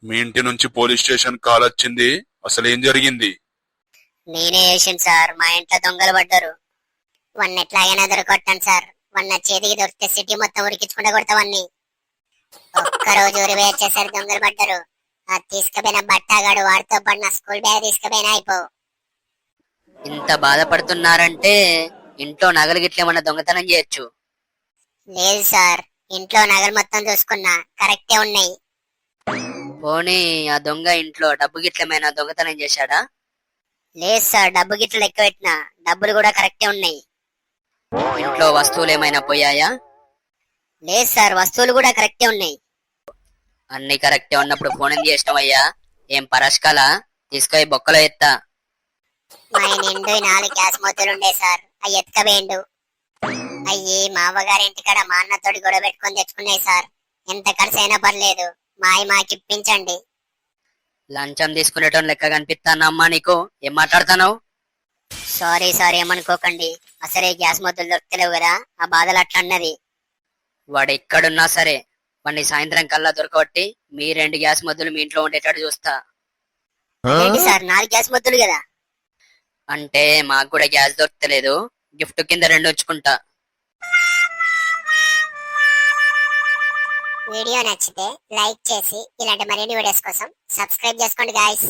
మీ ఇంటి నుంచి police station call వచ్చింది. అసలు ఏం జరిగింది? నేనే చేసింది సార్. మా ఇంట్లో దొంగలు పడ్డారు. వన్ ఎట్లాగైనా దొరకొట్టాను సార్. వన్న చేతికి దొరికితే సిటీ మొత్తం ఉరికించుకుంటా కొడతావన్నీ. ఒక్కరోజు ఉరి వేసేసరి దొంగలు పడ్డారు. ఆ తీసుకుపోయిన బట్టాగాడు వాడితో పడిన స్కూల్ బ్యాగ్ తీసుకుపోయినా అయిపో. ఇంత బాధపడుతున్నారంటే ఇంట్లో నగలు గిట్ల ఏమన్నా దొంగతనం చేయొచ్చు. లేదు సార్, ఇంట్లో నగలు మొత్తం చూసుకున్నా కరెక్టే ఉన్నాయి. పోనీ ఆ దొంగ ఇంట్లో డబ్బు గిట్లమైనా దొంగతనం చేశాడా? లేదు సార్, డబ్బు గిట్ల లెక్క పెట్టినా డబ్బులు కూడా కరెక్టే ఉన్నాయి. ఇంట్లో వస్తువులు ఏమైనా పోయాయా? లేదు సార్, వస్తువులు కూడా కరెక్టే ఉన్నాయి. అన్ని కరెక్టే ఉన్నప్పుడు ఫోన్ ఎందుకు చేసినావయ్యా? ఏం పరస్కాలా? తీసుకొని బొక్కలో ఎత్తా. మా నిండు 4 గ్యాస్ మొత్తులు ఉండే సార్, అవి ఎత్తుకవేయండు. అయ్యి మా అవ్వగారి ఇంటికాడ మా అన్నతోటి గొడవ పెట్టుకొని తెచ్చుకున్నాయి సార్. ఎంత ఖర్చు అయినా పర్లేదు, మాకిప్పించండి. లంచం తీసుకునేటోని లెక్క కనిపిస్తానమ్మా నీకు. ఏం మాట్లాడుతున్నావు? సారీ సారీ, ఏమనుకోకండి. అసలే గ్యాస్ మొత్తులు దొరుకుతలేవు కదా, ఆ బాధలు అట్లా అన్నది. వాడు ఎక్కడున్నా సరే వాడిని సాయంత్రం కల్లా దొరకబట్టి మీ 2 గ్యాస్ మొద్దులు మీ ఇంట్లో ఉండేటట్టు చూస్తా. ఏంటి సార్, 4 గ్యాస్ మొత్తులు కదా? అంటే మాకు కూడా గ్యాస్ దొరకలేదు, గిఫ్ట్ కింద 2 ఉంచుకుంటా. వీడియో నచ్చితే లైక్ చేసి ఇలాంటి మరిన్ని వీడియోస్ కోసం సబ్స్క్రైబ్ చేసుకోండి గాయ్స్.